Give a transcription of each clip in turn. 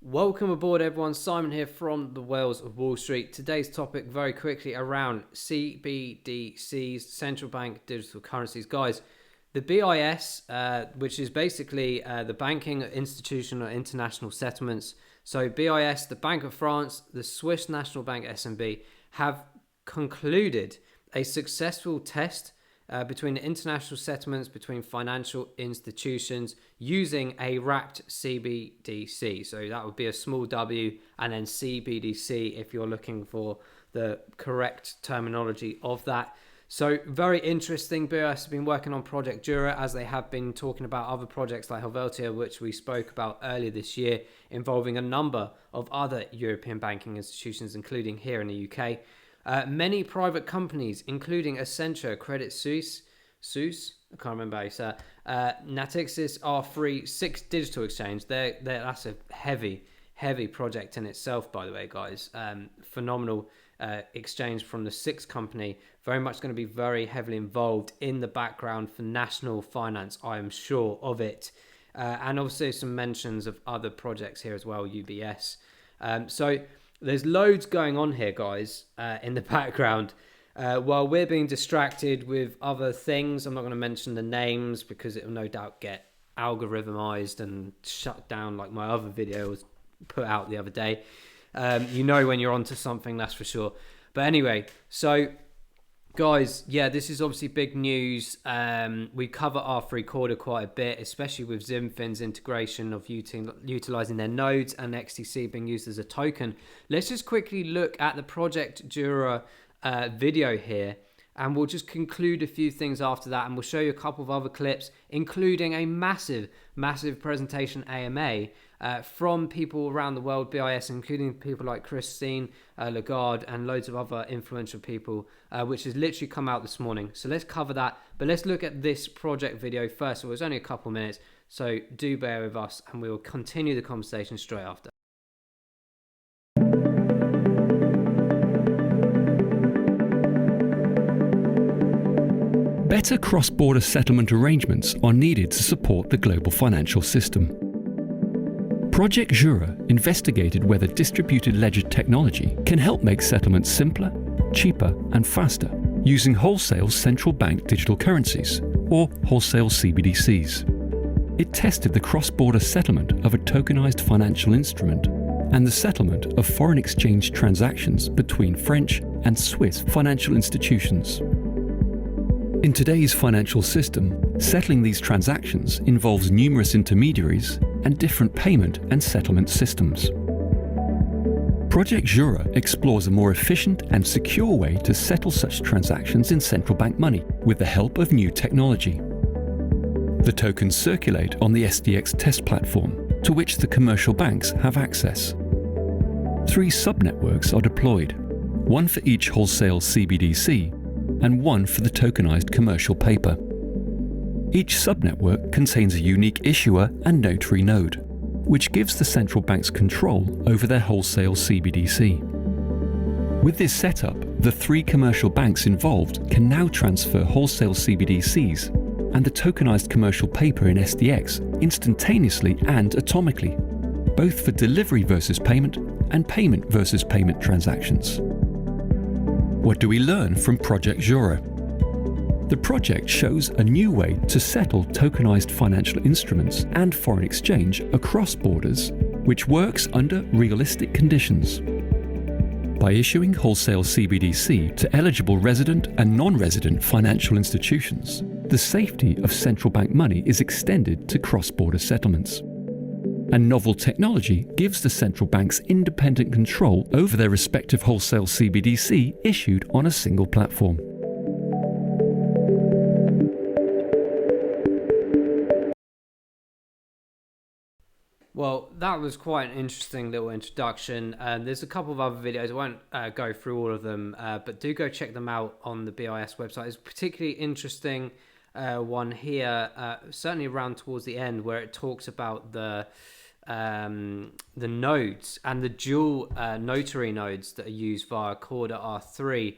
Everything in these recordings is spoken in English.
Welcome aboard, everyone. Simon here from the Whales of Wall Street. Today's topic, very quickly, around CBDCs, central bank digital currencies. Guys, the BIS, which is basically the Banking Institution or International Settlements. So BIS, the Bank of France, the Swiss National Bank SNB, have concluded a successful test between international settlements between financial institutions using a wrapped CBDC. So that would be a small w and then CBDC if you're looking for the correct terminology of that. So very interesting. BIS have been working on Project Jura, as they have been talking about other projects like wholesale, which we spoke about earlier this year, involving a number of other European banking institutions, including here in the UK. Many private companies, including Accenture, Credit Suisse, I can't remember how you say it, Natixis, R3, 6 digital exchange. That's a heavy project in itself, by the way, guys. Phenomenal exchange from the 6 company. Very much going to be very heavily involved in the background for national finance, I am sure of it. And also some mentions of other projects here as well, UBS. So there's loads going on here, guys, in the background. While we're being distracted with other things, I'm not going to mention the names because it will no doubt get algorithmized and shut down like my other video was put out the other day. You know when you're onto something, that's for sure. But anyway, so guys, yeah, this is obviously big news. We cover R3 Corda quite a bit, especially with Zimfin's integration of utilizing their nodes and XTC being used as a token. Let's just quickly look at the Project Jura video here, and we'll just conclude a few things after that, and we'll show you a couple of other clips, including a massive presentation AMA from people around the world, BIS, including people like Christine Lagarde and loads of other influential people, which has literally come out this morning. So let's cover that, but let's look at this project video first. So it was only a couple minutes, so do bear with us, and we will continue the conversation straight after. Better cross-border settlement arrangements are needed to support the global financial system. Project Jura investigated whether distributed ledger technology can help make settlements simpler, cheaper and faster using wholesale central bank digital currencies, or wholesale CBDCs. It tested the cross-border settlement of a tokenized financial instrument and the settlement of foreign exchange transactions between French and Swiss financial institutions. In today's financial system, settling these transactions involves numerous intermediaries and different payment and settlement systems. Project Jura explores a more efficient and secure way to settle such transactions in central bank money with the help of new technology. The tokens circulate on the SDX test platform, to which the commercial banks have access. 3 subnetworks are deployed, one for each wholesale CBDC and one for the tokenized commercial paper. Each subnetwork contains a unique issuer and notary node, which gives the central banks control over their wholesale CBDC. With this setup, the 3 commercial banks involved can now transfer wholesale CBDCs and the tokenized commercial paper in SDX instantaneously and atomically, both for delivery versus payment and payment versus payment transactions. What do we learn from Project Jura? The project shows a new way to settle tokenized financial instruments and foreign exchange across borders, which works under realistic conditions. By issuing wholesale CBDC to eligible resident and non-resident financial institutions, the safety of central bank money is extended to cross-border settlements. And novel technology gives the central banks independent control over their respective wholesale CBDC issued on a single platform. Well, that was quite an interesting little introduction. There's a couple of other videos. I won't go through all of them, but do go check them out on the BIS website. It's a particularly interesting one here, certainly around towards the end, where it talks about the nodes and the dual notary nodes that are used via Corda R3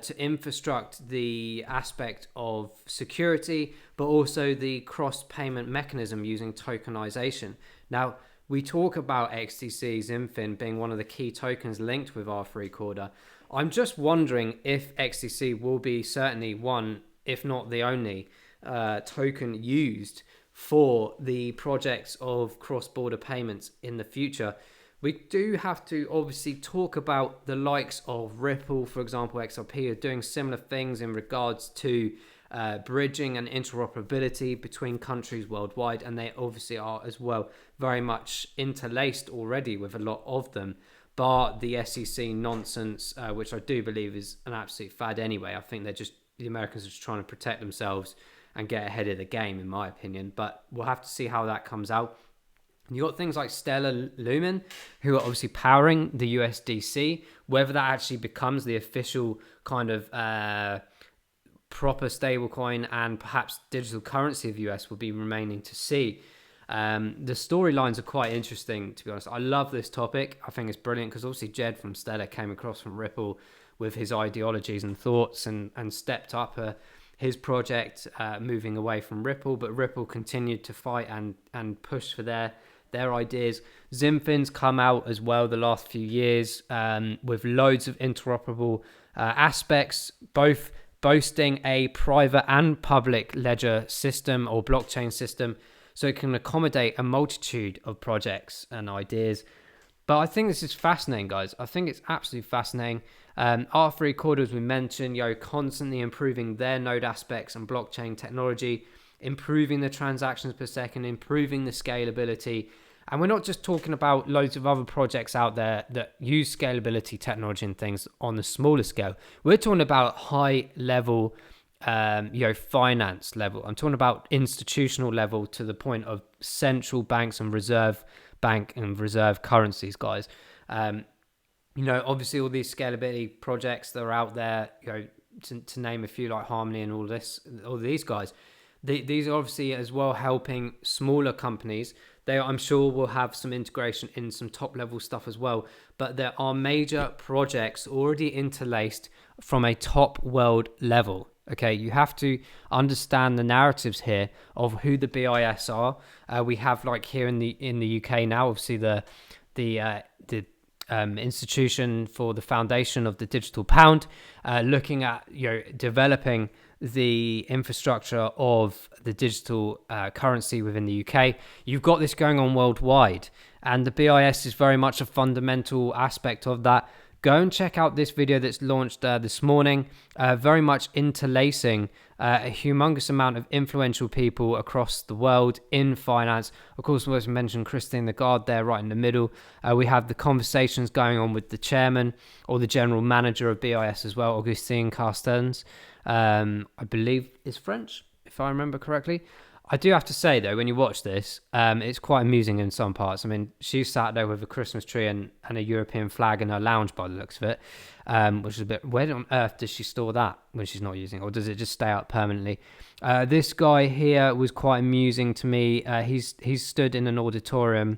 to infrastruct the aspect of security, but also the cross-payment mechanism using tokenization. Now, we talk about XTC, Zinfin being one of the key tokens linked with R3 Corda. I'm just wondering if XTC will be certainly one, if not the only, token used for the projects of cross-border payments in the future. We do have to obviously talk about the likes of Ripple, for example, XRP are doing similar things in regards to bridging and interoperability between countries worldwide, and they obviously are as well very much interlaced already with a lot of them, bar the SEC nonsense, which I do believe is an absolute fad anyway. I think the Americans are just trying to protect themselves and get ahead of the game, in my opinion, but we'll have to see how that comes out. You got things like Stellar Lumen, who are obviously powering the USDC. Whether that actually becomes the official kind of proper stablecoin and perhaps digital currency of US will be remaining to see. The storylines are quite interesting, to be honest. I love this topic. I think it's brilliant because obviously Jed from Stellar came across from Ripple with his ideologies and thoughts and stepped up his project, moving away from Ripple, but Ripple continued to fight and push for their ideas. Zinfin's come out as well the last few years with loads of interoperable aspects, both boasting a private and public ledger system or blockchain system, so it can accommodate a multitude of projects and ideas. But I think this is fascinating, guys. I think it's absolutely fascinating. R3 Corda, as we mentioned, constantly improving their node aspects and blockchain technology, improving the transactions per second, improving the scalability. And we're not just talking about loads of other projects out there that use scalability technology and things on the smaller scale. We're talking about high level, finance level. I'm talking about institutional level to the point of central banks and reserve bank and reserve currencies, guys. Obviously all these scalability projects that are out there, to name a few, like Harmony and all these guys, these are obviously as well helping smaller companies. They, I'm sure, will have some integration in some top level stuff as well. But there are major projects already interlaced from a top world level. Okay, you have to understand the narratives here of who the BIS are. We have, like, here in the UK now, obviously the institution for the foundation of the digital pound, looking at developing the infrastructure of the digital currency within the UK. You've got this going on worldwide, and the BIS is very much a fundamental aspect of that. Go and check out this video that's launched this morning, very much interlacing a humongous amount of influential people across the world in finance. Of course, we also mentioned Christine Lagarde there right in the middle. We have the conversations going on with the chairman or the general manager of BIS as well, Augustine Carstens. I believe is French, if I remember correctly. I do have to say, though, when you watch this, it's quite amusing in some parts. I mean, she's sat there with a Christmas tree and a European flag in her lounge by the looks of it, which is a bit... Where on earth does she store that when she's not using it? Or does it just stay out permanently? This guy here was quite amusing to me. He's stood in an auditorium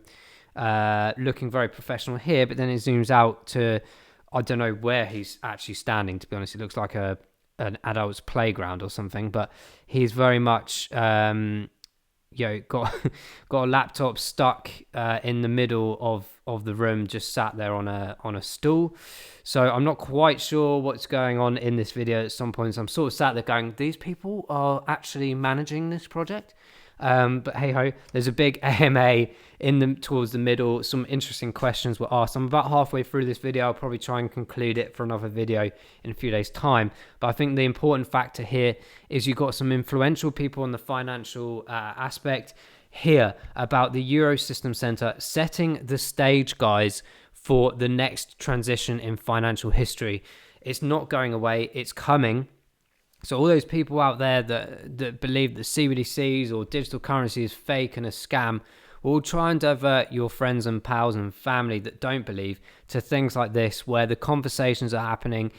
looking very professional here, but then it zooms out to... I don't know where he's actually standing, to be honest. It looks like an adult's playground or something, but he's very much got a laptop stuck in the middle of the room, just sat there on a stool. So I'm not quite sure what's going on in this video. At some points I'm sort of sat there going, these people are actually managing this project. But hey ho, there's a big AMA towards the middle. Some interesting questions were asked. I'm about halfway through this video. I'll probably try and conclude it for another video in a few days' time. But I think the important factor here is you've got some influential people on the financial aspect here about the Eurosystem Center setting the stage, guys, for the next transition in financial history. It's not going away. It's coming. So all those people out there that believe that CBDCs or digital currency is fake and a scam will try and divert your friends and pals and family that don't believe to things like this, where the conversations are happening.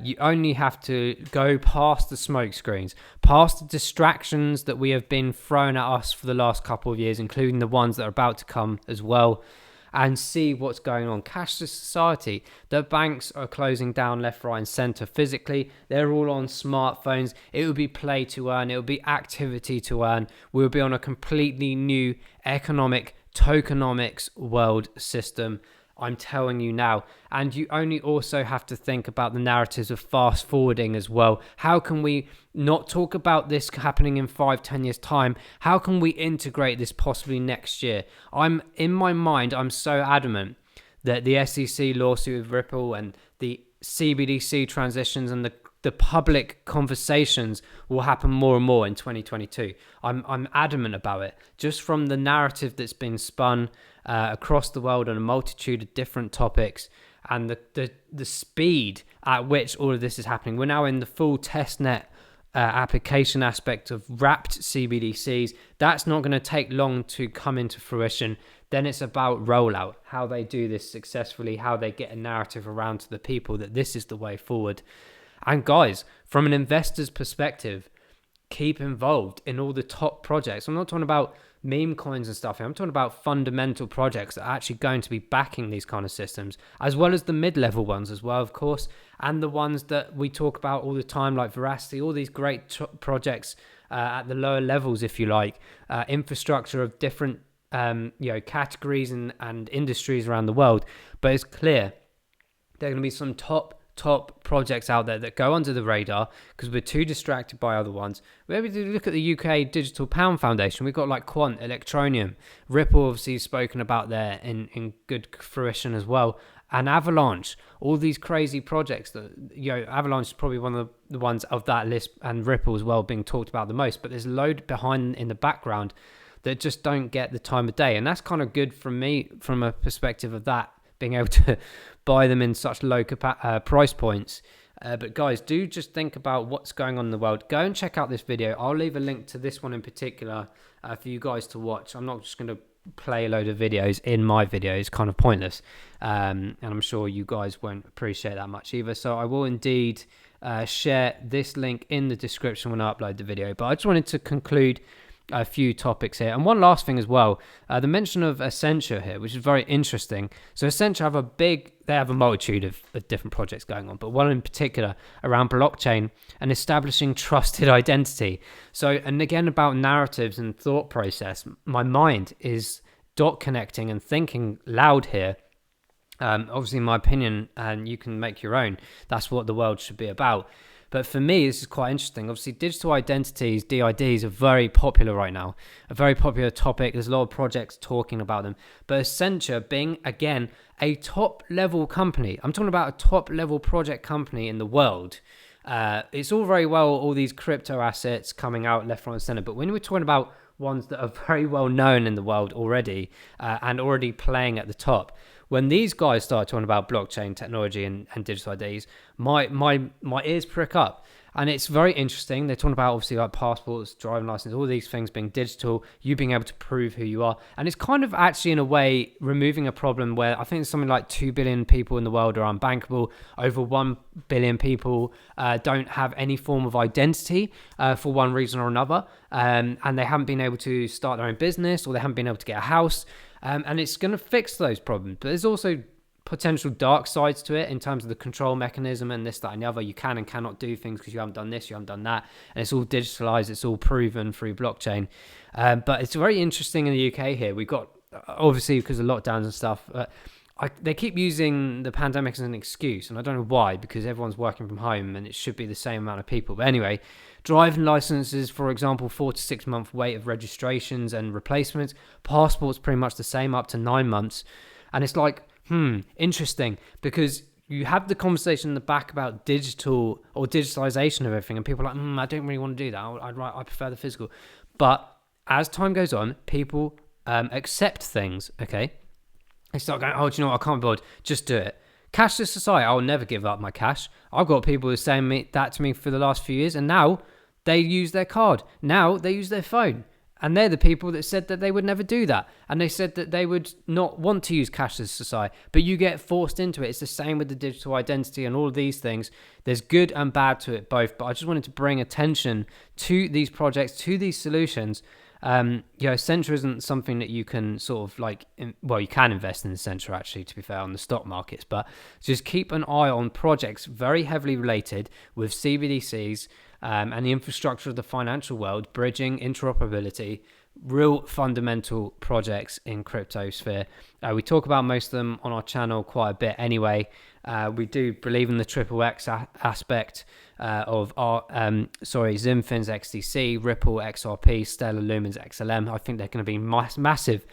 You only have to go past the smoke screens, past the distractions that we have been thrown at us for the last couple of years, including the ones that are about to come as well, and see what's going on. Cashless society. The banks are closing down left, right, and center physically. They're all on smartphones. It will be play to earn. It will be activity to earn. We'll be on a completely new economic tokenomics world system. I'm telling you now. And you only also have to think about the narratives of fast forwarding as well. How can we not talk about this happening in 5-10 years time? How can we integrate this possibly next year? In my mind, I'm so adamant that the SEC lawsuit with Ripple and the CBDC transitions and the public conversations will happen more and more in 2022. I'm adamant about it, just from the narrative that's been spun across the world on a multitude of different topics, and the speed at which all of this is happening. We're now in the full testnet application aspect of wrapped CBDCs. That's not going to take long to come into fruition. Then it's about rollout, how they do this successfully, how they get a narrative around to the people that this is the way forward. And guys, from an investor's perspective, keep involved in all the top projects. I'm not talking about meme coins and stuff here. I'm talking about fundamental projects that are actually going to be backing these kind of systems, as well as the mid-level ones as well, of course, and the ones that we talk about all the time, like Veracity, all these great projects at the lower levels, if you like, infrastructure of different categories and industries around the world. But it's clear there are going to be some top projects out there that go under the radar because we're too distracted by other ones. Maybe look at the UK Digital Pound Foundation. We've got like Quant, Electronium, Ripple obviously spoken about there in good fruition as well, and Avalanche, all these crazy projects that, Avalanche is probably one of the ones of that list, and Ripple as well being talked about the most, but there's a load behind in the background that just don't get the time of day. And that's kind of good from me from a perspective of that, being able to buy them in such low price points. But guys, do just think about what's going on in the world. Go and check out this video. I'll leave a link to this one in particular for you guys to watch. I'm not just going to play a load of videos in my video. It's kind of pointless. And I'm sure you guys won't appreciate that much either. So I will indeed share this link in the description when I upload the video. But I just wanted to conclude a few topics here, and one last thing as well, the mention of Accenture here, which is very interesting. So Accenture have a multitude of different projects going on, but one in particular around blockchain and establishing trusted identity. So, and again, about narratives and thought process, my mind is dot connecting and thinking loud here. Obviously in my opinion, and you can make your own, that's what the world should be about. But for me, this is quite interesting. Obviously, digital identities, DIDs, are very popular right now. A very popular topic. There's a lot of projects talking about them. But Accenture being, again, a top-level company. I'm talking about a top-level project company in the world. It's all very well, all these crypto assets coming out left, right, and center. But when we're talking about ones that are very well known in the world already and already playing at the top, when these guys start talking about blockchain technology and digital IDs, my ears prick up. And it's very interesting. They're talking about obviously like passports, driving license, all these things being digital, you being able to prove who you are. And it's kind of actually in a way removing a problem where I think there's something like 2 billion people in the world are unbankable. Over 1 billion people don't have any form of identity for one reason or another. And they haven't been able to start their own business, or they haven't been able to get a house. And it's going to fix those problems. But there's also potential dark sides to it in terms of the control mechanism and this, that, and the other. You can and cannot do things because you haven't done this, you haven't done that. And it's all digitalized, it's all proven through blockchain. But it's very interesting in the UK here. We've got, obviously, because of lockdowns and stuff, they keep using the pandemic as an excuse. And I don't know why, because everyone's working from home and it should be the same amount of people. But anyway, driving licenses, for example, 4 to 6 month wait of registrations and replacements. Passports pretty much the same, up to 9 months. And it's like, interesting, because you have the conversation in the back about digital or digitalization of everything, and people are like, I don't really want to do that. I prefer the physical. But as time goes on, people accept things, okay? They start going, do you know what? I can't be bothered. Just do it. Cashless society, I'll never give up my cash. I've got people who are saying that to me for the last few years, and now they use their card. Now they use their phone. And they're the people that said that they would never do that. And they said that they would not want to use cashless society. But you get forced into it. It's the same with the digital identity and all of these things. There's good and bad to it both. But I just wanted to bring attention to these projects, to these solutions. Accenture isn't something that you can sort of like, you can invest in Accenture actually, to be fair, on the stock markets. But just keep an eye on projects very heavily related with CBDCs, and the infrastructure of the financial world, bridging interoperability, real fundamental projects in crypto sphere. We talk about most of them on our channel quite a bit anyway. We do believe in the triple X aspect of our Zimfin's XDC, Ripple XRP, Stellar Lumens XLM. I think they're going to be massive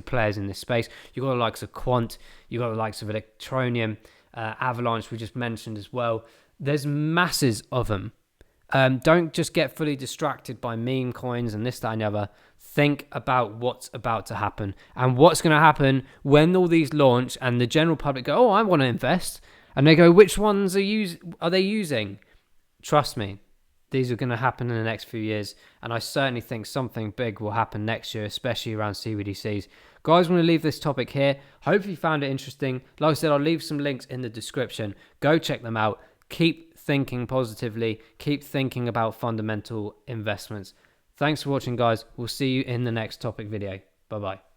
players in this space. You've got the likes of Quant, you've got the likes of Electroneum, Avalanche we just mentioned as well. There's masses of them. Don't just get fully distracted by meme coins and this, that, and the other. Think about what's about to happen and what's going to happen when all these launch and the general public go, oh, I want to invest. And they go, which ones are they using? Trust me, these are going to happen in the next few years. And I certainly think something big will happen next year, especially around CBDCs. Guys, I'm going to leave this topic here. Hope you found it interesting. Like I said, I'll leave some links in the description. Go check them out. Keep thinking positively. Keep thinking about fundamental investments. Thanks for watching, guys. We'll see you in the next topic video. Bye-bye.